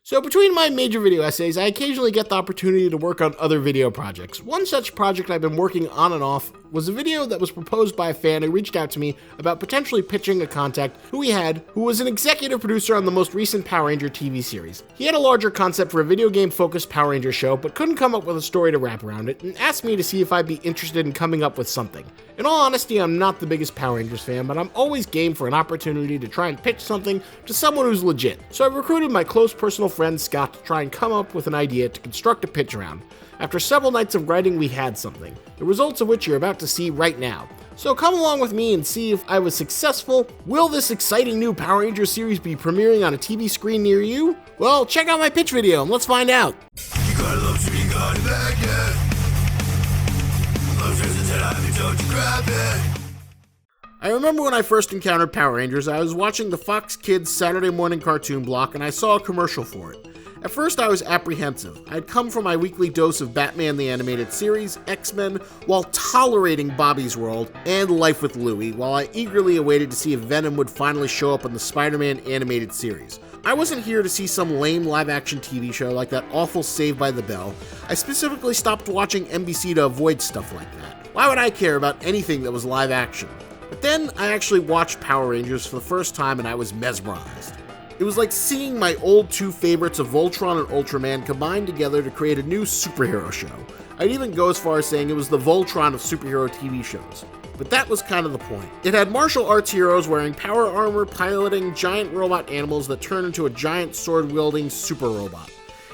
So between my major video essays, I occasionally get the opportunity to work on other video projects. One such project I've been working on and off was a video that was proposed by a fan who reached out to me about potentially pitching a contact who was an executive producer on the most recent Power Ranger TV series. He had a larger concept for a video game-focused Power Ranger show, but couldn't come up with a story to wrap around it, and asked me to see if I'd be interested in coming up with something. In all honesty, I'm not the biggest Power Rangers fan, but I'm always game for an opportunity to try and pitch something to someone who's legit. So I recruited my close personal friend Scott to try and come up with an idea to construct a pitch around. After several nights of writing, we had something, the results of which you're about to see right now. So come along with me and see if I was successful. Will this exciting new Power Rangers series be premiering on a TV screen near you? Well, check out my pitch video and let's find out. You gotta love to be God back it. Don't you grab it. I remember when I first encountered Power Rangers, I was watching the Fox Kids Saturday morning cartoon block and I saw a commercial for it. At first I was apprehensive. I had come from my weekly dose of Batman the Animated Series, X-Men, while tolerating Bobby's World, and Life with Louie, while I eagerly awaited to see if Venom would finally show up in the Spider-Man animated series. I wasn't here to see some lame live-action TV show like that awful Saved by the Bell. I specifically stopped watching NBC to avoid stuff like that. Why would I care about anything that was live action? But then I actually watched Power Rangers for the first time and I was mesmerized. It was like seeing my old two favorites of Voltron and Ultraman combined together to create a new superhero show. I'd even go as far as saying it was the Voltron of superhero TV shows. But that was kind of the point. It had martial arts heroes wearing power armor, piloting giant robot animals that turn into a giant sword-wielding super robot.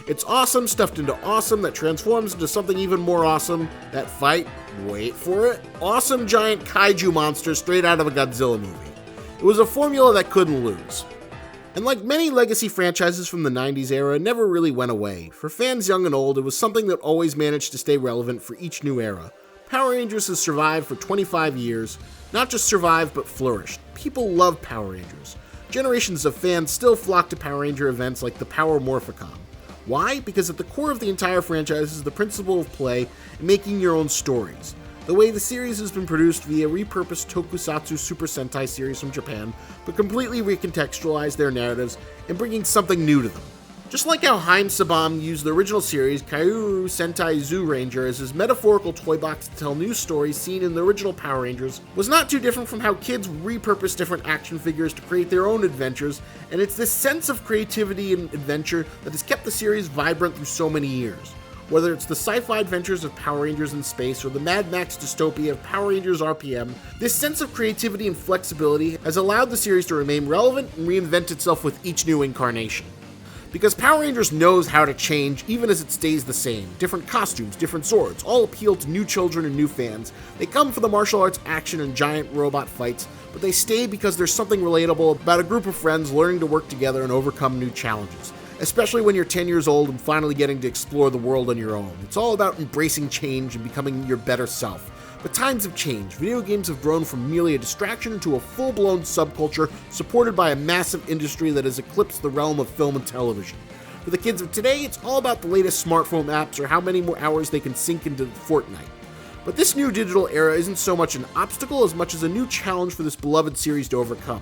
It's awesome stuffed into awesome that transforms into something even more awesome. That fight, wait for it, awesome giant kaiju monsters straight out of a Godzilla movie. It was a formula that couldn't lose. And like many legacy franchises from the 90s era, it never really went away. For fans young and old, it was something that always managed to stay relevant for each new era. Power Rangers has survived for 25 years. Not just survived, but flourished. People love Power Rangers. Generations of fans still flock to Power Ranger events like the Power Morphicon. Why? Because at the core of the entire franchise is the principle of play and making your own stories. The way the series has been produced via repurposed tokusatsu Super Sentai series from Japan, but completely recontextualized their narratives and bringing something new to them. Just like how Haim Saban used the original series Kaioru Sentai Zoo Ranger as his metaphorical toy box to tell new stories seen in the original Power Rangers, was not too different from how kids repurpose different action figures to create their own adventures, and it's this sense of creativity and adventure that has kept the series vibrant through so many years. Whether it's the sci-fi adventures of Power Rangers in space or the Mad Max dystopia of Power Rangers RPM, this sense of creativity and flexibility has allowed the series to remain relevant and reinvent itself with each new incarnation. Because Power Rangers knows how to change even as it stays the same. Different costumes, different swords, all appeal to new children and new fans. They come for the martial arts action and giant robot fights, but they stay because there's something relatable about a group of friends learning to work together and overcome new challenges. Especially when you're 10 years old and finally getting to explore the world on your own. It's all about embracing change and becoming your better self. But times have changed. Video games have grown from merely a distraction into a full-blown subculture supported by a massive industry that has eclipsed the realm of film and television. For the kids of today, it's all about the latest smartphone apps or how many more hours they can sink into Fortnite. But this new digital era isn't so much an obstacle as much as a new challenge for this beloved series to overcome.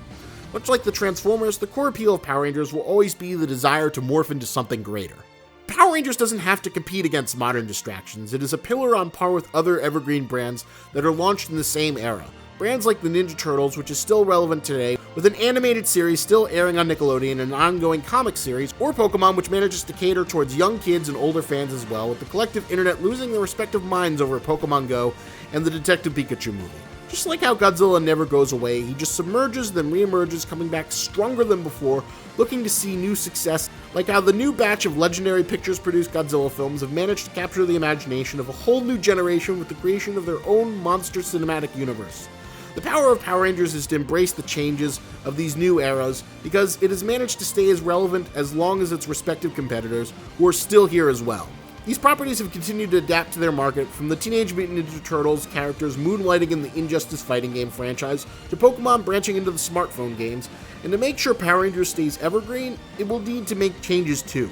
Much like the Transformers, the core appeal of Power Rangers will always be the desire to morph into something greater. Power Rangers doesn't have to compete against modern distractions. It is a pillar on par with other evergreen brands that are launched in the same era. Brands like the Ninja Turtles, which is still relevant today, with an animated series still airing on Nickelodeon and an ongoing comic series, or Pokemon, which manages to cater towards young kids and older fans as well, with the collective internet losing their respective minds over Pokemon Go and the Detective Pikachu movie. Just like how Godzilla never goes away, he just submerges then reemerges, coming back stronger than before, looking to see new success, like how the new batch of Legendary Pictures produced Godzilla films have managed to capture the imagination of a whole new generation with the creation of their own monster cinematic universe. The power of Power Rangers is to embrace the changes of these new eras because it has managed to stay as relevant as long as its respective competitors, who are still here as well. These properties have continued to adapt to their market, from the Teenage Mutant Ninja Turtles characters moonlighting in the Injustice fighting game franchise, to Pokemon branching into the smartphone games, and to make sure Power Rangers stays evergreen, it will need to make changes too.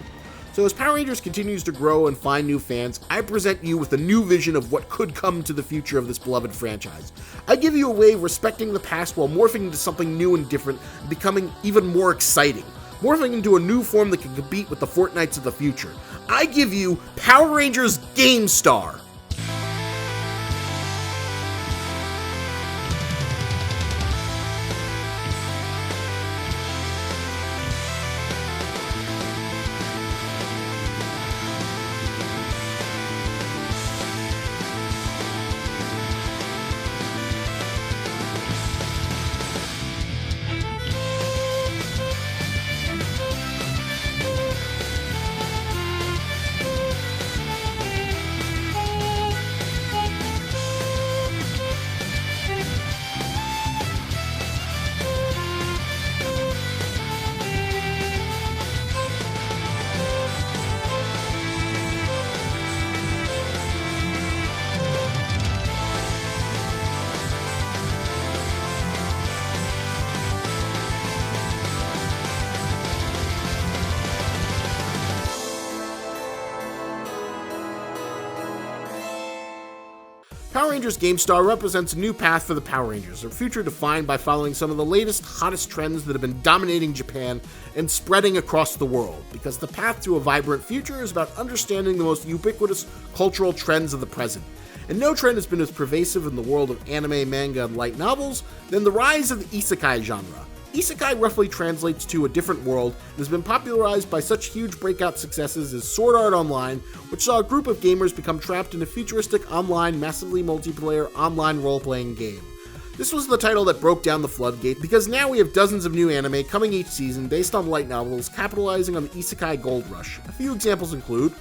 So as Power Rangers continues to grow and find new fans, I present you with a new vision of what could come to the future of this beloved franchise. I give you a way of respecting the past while morphing into something new and different, and becoming even more exciting. morphing into a new form that can compete with the Fortnites of the future. I give you Power Rangers Game Star. Power Rangers Game Star represents a new path for the Power Rangers, a future defined by following some of the latest, hottest trends that have been dominating Japan and spreading across the world, because the path to a vibrant future is about understanding the most ubiquitous cultural trends of the present. And no trend has been as pervasive in the world of anime, manga, and light novels than the rise of the isekai genre. Isekai roughly translates to a different world and has been popularized by such huge breakout successes as Sword Art Online, which saw a group of gamers become trapped in a futuristic online, massively multiplayer online role-playing game. This was the title that broke down the floodgate, because now we have dozens of new anime coming each season based on light novels, capitalizing on the isekai gold rush. A few examples include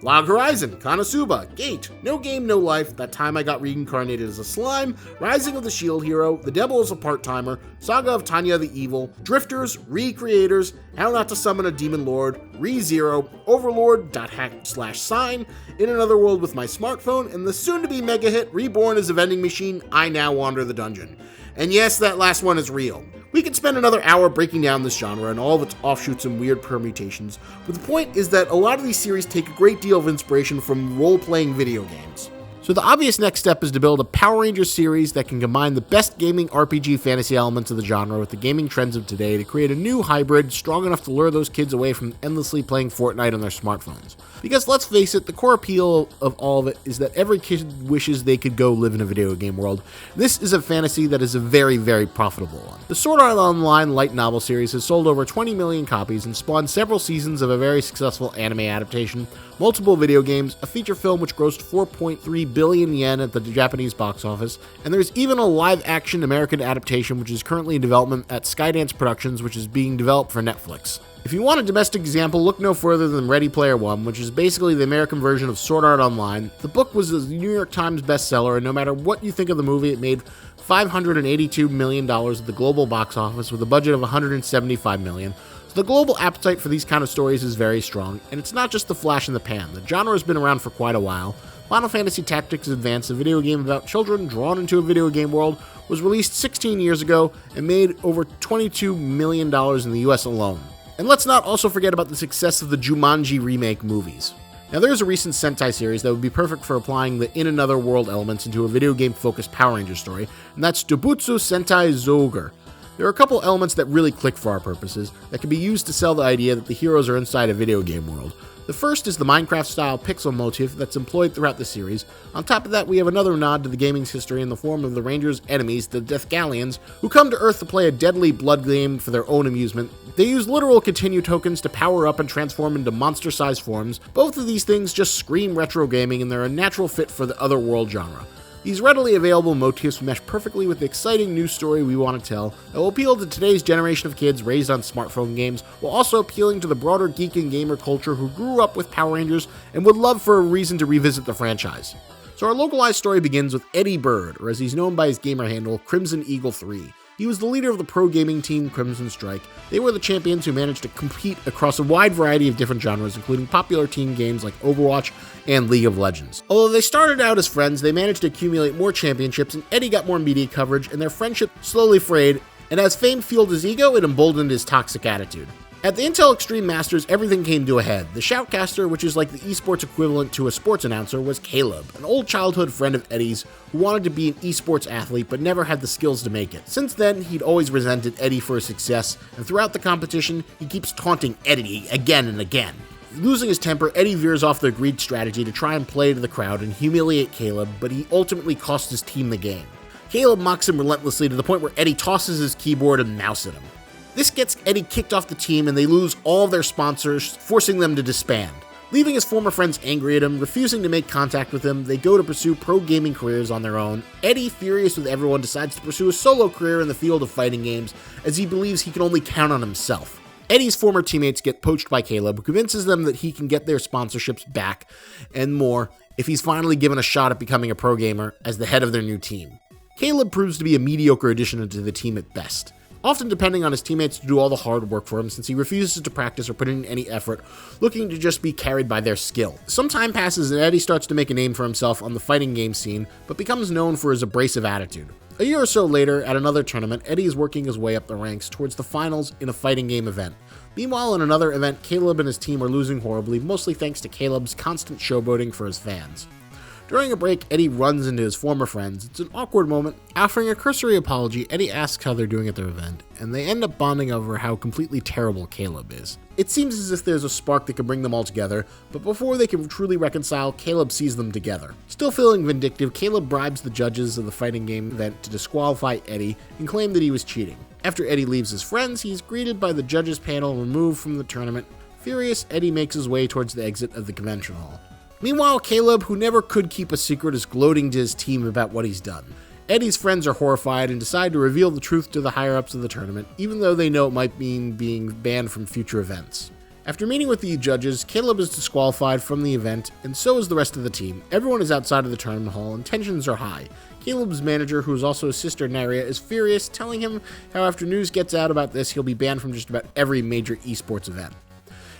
Log Horizon, Konosuba, Gate, No Game, No Life, That Time I Got Reincarnated as a Slime, Rising of the Shield Hero, The Devil is a Part-Timer, Saga of Tanya the Evil, Drifters, Recreators, How Not to Summon a Demon Lord, ReZero, Overlord, .hack/sign, In Another World with My Smartphone, and the soon-to-be mega hit Reborn as a Vending Machine, I Now Wander the Dungeon. And yes, that last one is real. We could spend another hour breaking down this genre and all of its offshoots and weird permutations, but the point is that a lot of these series take a great deal of inspiration from role-playing video games. So the obvious next step is to build a Power Rangers series that can combine the best gaming RPG fantasy elements of the genre with the gaming trends of today to create a new hybrid strong enough to lure those kids away from endlessly playing Fortnite on their smartphones. Because let's face it, the core appeal of all of it is that every kid wishes they could go live in a video game world. This is a fantasy that is a very, very profitable one. The Sword Art Online light novel series has sold over 20 million copies and spawned several seasons of a very successful anime adaptation, multiple video games, a feature film which grossed 4.3 billion yen at the Japanese box office, and there's even a live-action American adaptation which is currently in development at Skydance Productions, which is being developed for Netflix. If you want a domestic example, look no further than Ready Player One, which is basically the American version of Sword Art Online. The book was a New York Times bestseller, and no matter what you think of the movie, it made $582 million at the global box office with a budget of $175 million. So the global appetite for these kind of stories is very strong, and it's not just the flash in the pan. The genre has been around for quite a while. Final Fantasy Tactics Advance, a video game about children drawn into a video game world, was released 16 years ago and made over $22 million in the US alone. And let's not also forget about the success of the Jumanji remake movies. Now there's a recent Sentai series that would be perfect for applying the In Another World elements into a video game focused Power Ranger story, and that's Dobutsu Sentai Zouger. There are a couple elements that really click for our purposes that can be used to sell the idea that the heroes are inside a video game world. The first is the Minecraft-style pixel motif that's employed throughout the series. On top of that, we have another nod to the gaming's history in the form of the Rangers' enemies, the Death Galleons, who come to Earth to play a deadly blood game for their own amusement. They use literal continue tokens to power up and transform into monster-sized forms. Both of these things just scream retro gaming, and they're a natural fit for the otherworld genre. These readily available motifs mesh perfectly with the exciting new story we want to tell that will appeal to today's generation of kids raised on smartphone games, while also appealing to the broader geek and gamer culture who grew up with Power Rangers and would love for a reason to revisit the franchise. So our localized story begins with Eddie Bird, or as he's known by his gamer handle, Crimson Eagle 3. He was the leader of the pro gaming team Crimson Strike. They were the champions who managed to compete across a wide variety of different genres, including popular team games like Overwatch and League of Legends. Although they started out as friends, they managed to accumulate more championships, and Eddie got more media coverage, and their friendship slowly frayed, and as fame fueled his ego, it emboldened his toxic attitude. At the Intel Extreme Masters, everything came to a head. The shoutcaster, which is like the esports equivalent to a sports announcer, was Caleb, an old childhood friend of Eddie's who wanted to be an esports athlete but never had the skills to make it. Since then, he'd always resented Eddie for his success, and throughout the competition, he keeps taunting Eddie again and again. Losing his temper, Eddie veers off the agreed strategy to try and play to the crowd and humiliate Caleb, but he ultimately costs his team the game. Caleb mocks him relentlessly to the point where Eddie tosses his keyboard and mouse at him. This gets Eddie kicked off the team and they lose all of their sponsors, forcing them to disband. Leaving his former friends angry at him, refusing to make contact with him, they go to pursue pro gaming careers on their own. Eddie, furious with everyone, decides to pursue a solo career in the field of fighting games, as he believes he can only count on himself. Eddie's former teammates get poached by Caleb, who convinces them that he can get their sponsorships back, and more, if he's finally given a shot at becoming a pro gamer as the head of their new team. Caleb proves to be a mediocre addition to the team at best, often depending on his teammates to do all the hard work for him since he refuses to practice or put in any effort, looking to just be carried by their skill. Some time passes and Eddie starts to make a name for himself on the fighting game scene, but becomes known for his abrasive attitude. A year or so later, at another tournament, Eddie is working his way up the ranks towards the finals in a fighting game event. Meanwhile, in another event, Caleb and his team are losing horribly, mostly thanks to Caleb's constant showboating for his fans. During a break, Eddie runs into his former friends. It's an awkward moment. Offering a cursory apology, Eddie asks how they're doing at their event, and they end up bonding over how completely terrible Caleb is. It seems as if there's a spark that can bring them all together, but before they can truly reconcile, Caleb sees them together. Still feeling vindictive, Caleb bribes the judges of the fighting game event to disqualify Eddie and claim that he was cheating. After Eddie leaves his friends, he's greeted by the judges panel and removed from the tournament. Furious, Eddie makes his way towards the exit of the convention hall. Meanwhile, Caleb, who never could keep a secret, is gloating to his team about what he's done. Eddie's friends are horrified and decide to reveal the truth to the higher-ups of the tournament, even though they know it might mean being banned from future events. After meeting with the judges, Caleb is disqualified from the event, and so is the rest of the team. Everyone is outside of the tournament hall, and tensions are high. Caleb's manager, who is also his sister Naria, is furious, telling him how after news gets out about this, he'll be banned from just about every major esports event.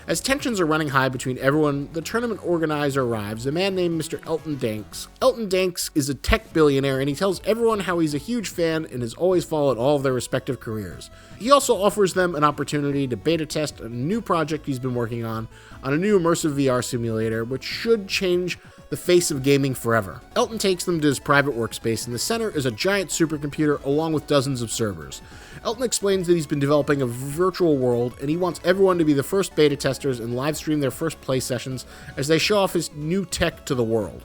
As tensions are running high between everyone, the tournament organizer arrives, a man named Mr. Elton Danks. Elton Danks is a tech billionaire, and he tells everyone how he's a huge fan and has always followed all of their respective careers. He also offers them an opportunity to beta test a new project he's been working on a new immersive VR simulator, which should change the face of gaming forever. Elton takes them to his private workspace. In the center is a giant supercomputer along with dozens of servers. Elton explains that he's been developing a virtual world, and he wants everyone to be the first beta testers and live stream their first play sessions as they show off his new tech to the world.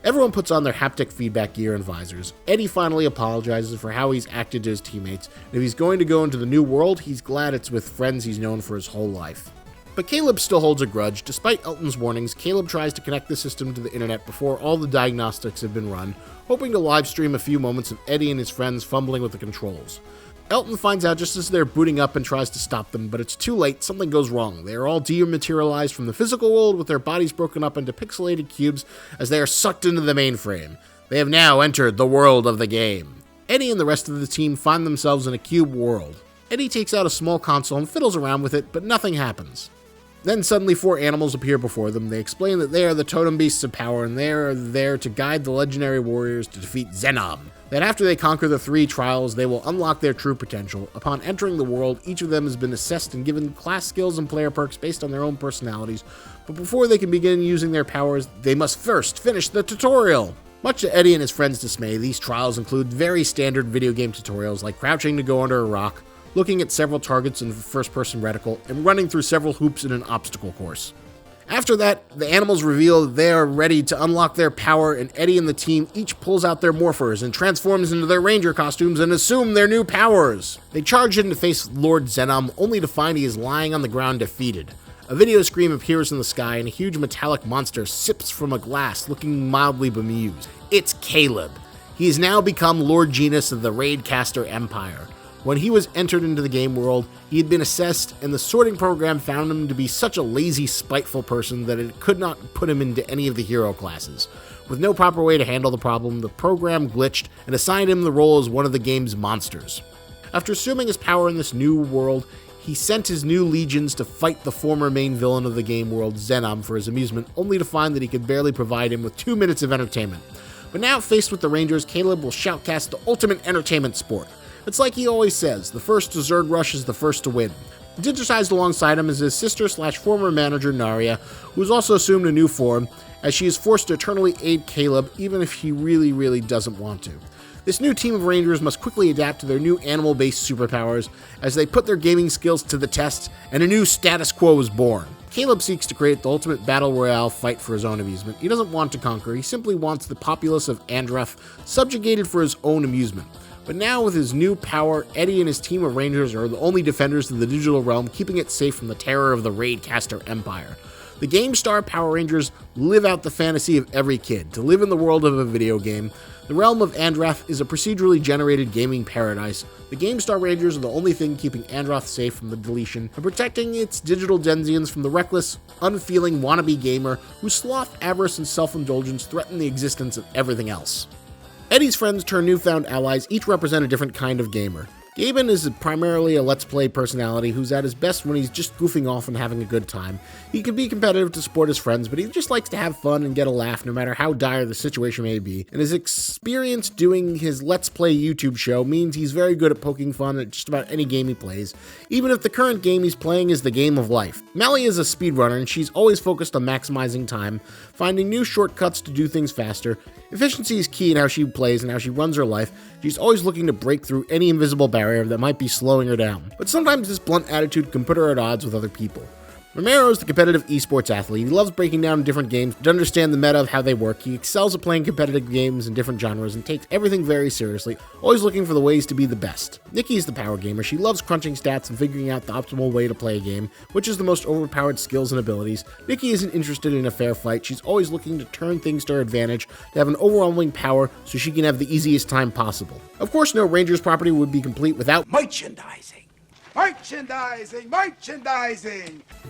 Everyone puts on their haptic feedback gear and visors. Eddie finally apologizes for how he's acted to his teammates, and if he's going to go into the new world, he's glad it's with friends he's known for his whole life. But Caleb still holds a grudge. Despite Elton's warnings, Caleb tries to connect the system to the internet before all the diagnostics have been run, hoping to live stream a few moments of Eddie and his friends fumbling with the controls. Elton finds out just as they're booting up and tries to stop them, but it's too late. Something goes wrong. They are all dematerialized from the physical world with their bodies broken up into pixelated cubes as they are sucked into the mainframe. They have now entered the world of the game. Eddie and the rest of the team find themselves in a cube world. Eddie takes out a small console and fiddles around with it, but nothing happens. Then suddenly 4 animals appear before them. They explain that they are the totem beasts of power and they are there to guide the legendary warriors to defeat Zenom. That after they conquer the 3 trials, they will unlock their true potential. Upon entering the world, each of them has been assessed and given class skills and player perks based on their own personalities, but before they can begin using their powers, they must first finish the tutorial. Much to Eddie and his friends' dismay, these trials include very standard video game tutorials like crouching to go under a rock, looking at several targets in first-person reticle, and running through several hoops in an obstacle course. After that, the animals reveal that they are ready to unlock their power, and Eddie and the team each pulls out their morphers and transforms into their ranger costumes and assume their new powers. They charge in to face Lord Zenom, only to find he is lying on the ground defeated. A video screen appears in the sky, and a huge metallic monster sips from a glass, looking mildly bemused. It's Caleb. He has now become Lord Genus of the Raidcaster Empire. When he was entered into the game world, he had been assessed, and the sorting program found him to be such a lazy, spiteful person that it could not put him into any of the hero classes. With no proper way to handle the problem, the program glitched and assigned him the role as one of the game's monsters. After assuming his power in this new world, he sent his new legions to fight the former main villain of the game world, Zenom, for his amusement, only to find that he could barely provide him with 2 minutes of entertainment. But now, faced with the Rangers, Caleb will shoutcast the ultimate entertainment sport. It's like he always says, the first to Zerg Rush is the first to win. Digitized alongside him is his sister/former manager Narya, who has also assumed a new form, as she is forced to eternally aid Caleb even if he really doesn't want to. This new team of Rangers must quickly adapt to their new animal-based superpowers as they put their gaming skills to the test, and a new status quo is born. Caleb seeks to create the ultimate battle royale fight for his own amusement. He doesn't want to conquer, he simply wants the populace of Andreth subjugated for his own amusement. But now with his new power, Eddie and his team of Rangers are the only defenders of the digital realm, keeping it safe from the terror of the Raidcaster Empire. The GameStar Power Rangers live out the fantasy of every kid, to live in the world of a video game. The realm of Andreth is a procedurally generated gaming paradise. The GameStar Rangers are the only thing keeping Andreth safe from the deletion and protecting its digital denzians from the reckless, unfeeling wannabe gamer whose sloth, avarice, and self-indulgence threaten the existence of everything else. Eddie's friends turn newfound allies each represent a different kind of gamer. Gaben is primarily a Let's Play personality who's at his best when he's just goofing off and having a good time. He can be competitive to support his friends, but he just likes to have fun and get a laugh no matter how dire the situation may be. And his experience doing his Let's Play YouTube show means he's very good at poking fun at just about any game he plays, even if the current game he's playing is the game of life. Melly is a speedrunner and she's always focused on maximizing time, finding new shortcuts to do things faster. Efficiency is key in how she plays and how she runs her life. She's always looking to break through any invisible barrier that might be slowing her down. But sometimes this blunt attitude can put her at odds with other people. Romero is the competitive esports athlete. He loves breaking down different games to understand the meta of how they work. He excels at playing competitive games in different genres and takes everything very seriously, always looking for the ways to be the best. Nikki is the power gamer. She loves crunching stats and figuring out the optimal way to play a game, which is the most overpowered skills and abilities. Nikki isn't interested in a fair fight. She's always looking to turn things to her advantage, to have an overwhelming power so she can have the easiest time possible. Of course, no Rangers property would be complete without merchandising. Merchandising!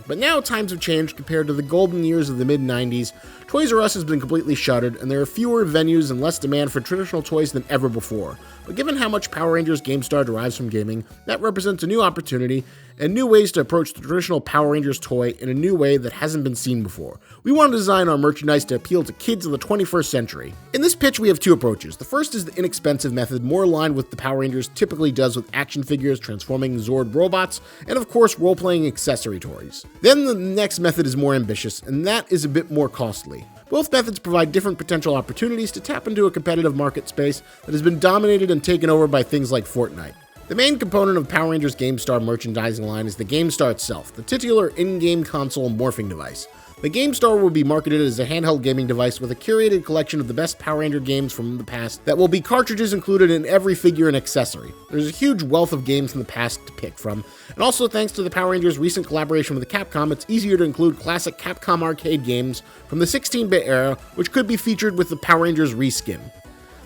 But now times have changed compared to the golden years of the mid-90s. Toys R Us has been completely shuttered, and there are fewer venues and less demand for traditional toys than ever before. But given how much Power Rangers GameStar derives from gaming, that represents a new opportunity and new ways to approach the traditional Power Rangers toy in a new way that hasn't been seen before. We want to design our merchandise to appeal to kids of the 21st century. In this pitch, we have two approaches. The first is the inexpensive method, more aligned with the Power Rangers typically does with action figures, transforming Zord robots, and of course, role-playing accessory toys. Then the next method is more ambitious, and that is a bit more costly. Both methods provide different potential opportunities to tap into a competitive market space that has been dominated and taken over by things like Fortnite. The main component of Power Rangers GameStar merchandising line is the GameStar itself, the titular in-game console morphing device. The GameStar will be marketed as a handheld gaming device with a curated collection of the best Power Ranger games from the past that will be cartridges included in every figure and accessory. There's a huge wealth of games from the past to pick from, and also thanks to the Power Rangers' recent collaboration with Capcom, it's easier to include classic Capcom arcade games from the 16-bit era, which could be featured with the Power Rangers reskin.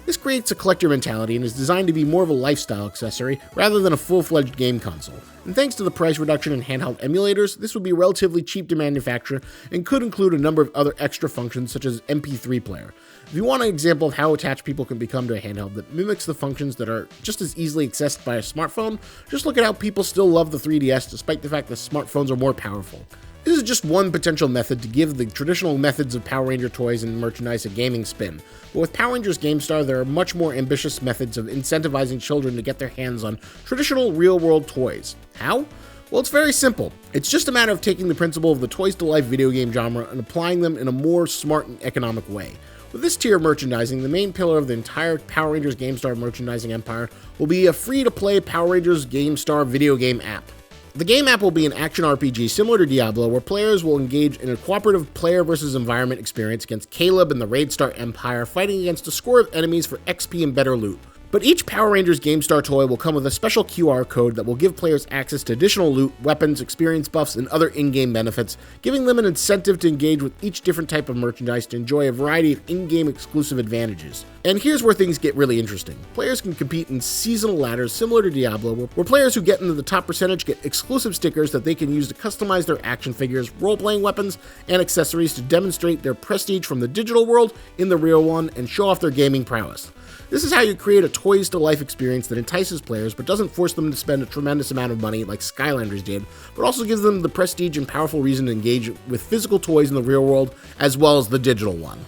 This creates a collector mentality and is designed to be more of a lifestyle accessory rather than a full-fledged game console. And thanks to the price reduction in handheld emulators, this would be relatively cheap to manufacture and could include a number of other extra functions such as MP3 player. If you want an example of how attached people can become to a handheld that mimics the functions that are just as easily accessed by a smartphone, just look at how people still love the 3DS despite the fact that smartphones are more powerful. This is just one potential method to give the traditional methods of Power Ranger toys and merchandise a gaming spin. But with Power Rangers GameStar, there are much more ambitious methods of incentivizing children to get their hands on traditional real-world toys. How? Well, it's very simple. It's just a matter of taking the principle of the Toys to Life video game genre and applying them in a more smart and economic way. With this tier of merchandising, the main pillar of the entire Power Rangers GameStar merchandising empire will be a free-to-play Power Rangers GameStar video game app. The game app will be an action RPG similar to Diablo, where players will engage in a cooperative player versus environment experience against Caleb and the Raidstar Empire, fighting against a score of enemies for XP and better loot. But each Power Rangers GameStar toy will come with a special QR code that will give players access to additional loot, weapons, experience buffs, and other in-game benefits, giving them an incentive to engage with each different type of merchandise to enjoy a variety of in-game exclusive advantages. And here's where things get really interesting. Players can compete in seasonal ladders similar to Diablo, where players who get into the top percentage get exclusive stickers that they can use to customize their action figures, role-playing weapons, and accessories to demonstrate their prestige from the digital world in the real one and show off their gaming prowess. This is how you create a Toys to Life experience that entices players but doesn't force them to spend a tremendous amount of money like Skylanders did, but also gives them the prestige and powerful reason to engage with physical toys in the real world as well as the digital one.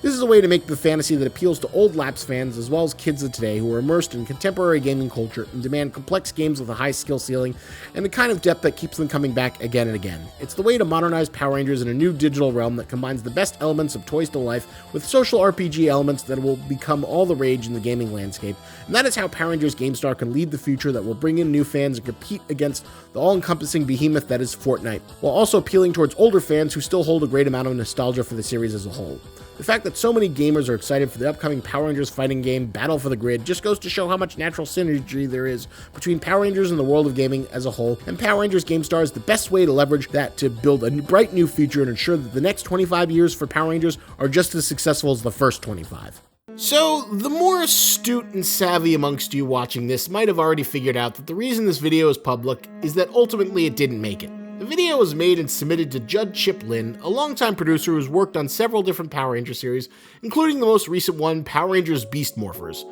This is a way to make the fantasy that appeals to old lapsed fans as well as kids of today who are immersed in contemporary gaming culture and demand complex games with a high skill ceiling and the kind of depth that keeps them coming back again and again. It's the way to modernize Power Rangers in a new digital realm that combines the best elements of Toys to Life with social RPG elements that will become all the rage in the gaming landscape, and that is how Power Rangers GameStar can lead the future that will bring in new fans and compete against the all-encompassing behemoth that is Fortnite, while also appealing towards older fans who still hold a great amount of nostalgia for the series as a whole. The fact that so many gamers are excited for the upcoming Power Rangers fighting game Battle for the Grid just goes to show how much natural synergy there is between Power Rangers and the world of gaming as a whole, and Power Rangers GameStar is the best way to leverage that to build a bright new future and ensure that the next 25 years for Power Rangers are just as successful as the first 25. So, the more astute and savvy amongst you watching this might have already figured out that the reason this video is public is that ultimately it didn't make it. The video was made and submitted to Judd Chip Lin, a longtime producer who's worked on several different Power Ranger series, including the most recent one, Power Rangers Beast Morphers.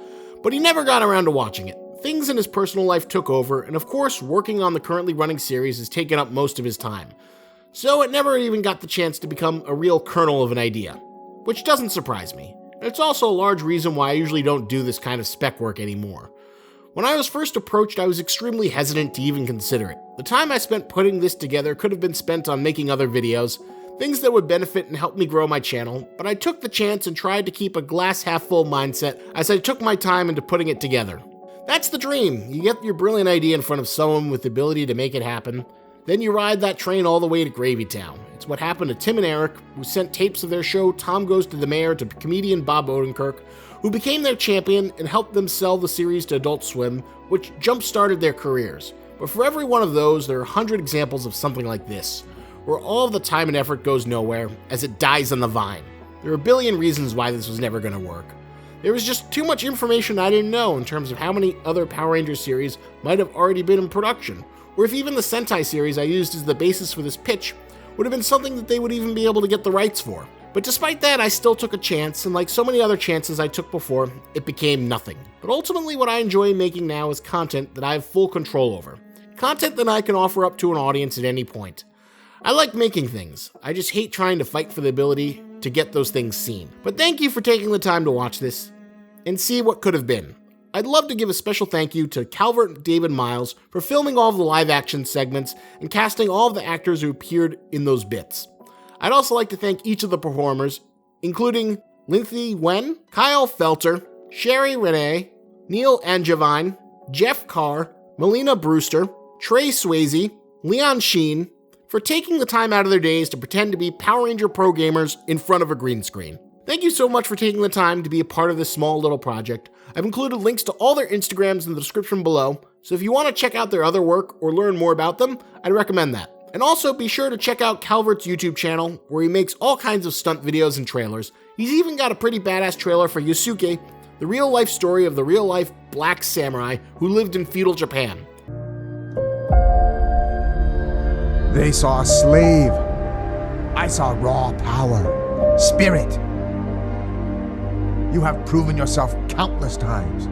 But he never got around to watching it. Things in his personal life took over, and of course, working on the currently running series has taken up most of his time. So it never even got the chance to become a real kernel of an idea. Which doesn't surprise me. And it's also a large reason why I usually don't do this kind of spec work anymore. When I was first approached, I was extremely hesitant to even consider it. The time I spent putting this together could have been spent on making other videos, things that would benefit and help me grow my channel, but I took the chance and tried to keep a glass half full mindset as I took my time into putting it together. That's the dream. You get your brilliant idea in front of someone with the ability to make it happen, then you ride that train all the way to Gravy Town. It's what happened to Tim and Eric, who sent tapes of their show Tom Goes to the Mayor to comedian Bob Odenkirk, who became their champion and helped them sell the series to Adult Swim, which jump-started their careers. But for every one of those, there are 100 examples of something like this, where all of the time and effort goes nowhere, as it dies on the vine. There are a billion reasons why this was never going to work. There was just too much information I didn't know in terms of how many other Power Rangers series might have already been in production, or if even the Sentai series I used as the basis for this pitch would have been something that they would even be able to get the rights for. But despite that, I still took a chance, and like so many other chances I took before, it became nothing. But ultimately what I enjoy making now is content that I have full control over. Content that I can offer up to an audience at any point. I like making things. I just hate trying to fight for the ability to get those things seen. But thank you for taking the time to watch this and see what could have been. I'd love to give a special thank you to Calvert David Miles for filming all of the live action segments and casting all of the actors who appeared in those bits. I'd also like to thank each of the performers, including Lindsay Wen, Kyle Felter, Sherry Renee, Neil Angevine, Jeff Carr, Melina Brewster, Trey Swayze, Leon Sheen, for taking the time out of their days to pretend to be Power Ranger pro gamers in front of a green screen. Thank you so much for taking the time to be a part of this small little project. I've included links to all their Instagrams in the description below, so if you want to check out their other work or learn more about them, I'd recommend that. And also be sure to check out Calvert's YouTube channel, where he makes all kinds of stunt videos and trailers. He's even got a pretty badass trailer for Yusuke, the real-life story of the real-life black samurai who lived in feudal Japan. They saw a slave. I saw raw power, spirit. You have proven yourself countless times.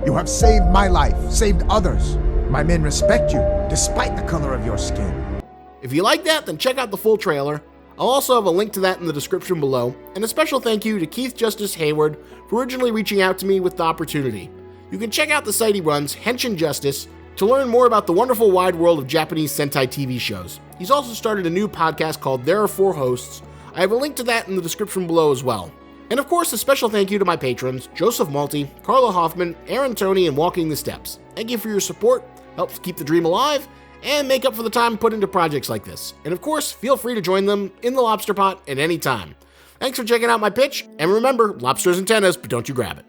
You have saved my life, saved others. My men respect you, despite the color of your skin. If you like that, then check out the full trailer. I'll also have a link to that in the description below, and a special thank you to Keith Justice Hayward for originally reaching out to me with the opportunity. You can check out the site he runs, Henshin Justice, to learn more about the wonderful wide world of Japanese Sentai TV shows. He's also started a new podcast called There Are Four Hosts. I have a link to that in the description below as well. And of course, a special thank you to my patrons, Joseph Malty, Carla Hoffman, Aaron Tony, and Walking the Steps. Thank you for your support, helps keep the dream alive, and make up for the time put into projects like this. And of course, feel free to join them in the lobster pot at any time. Thanks for checking out my pitch, and remember, lobsters and tennis, but don't you grab it.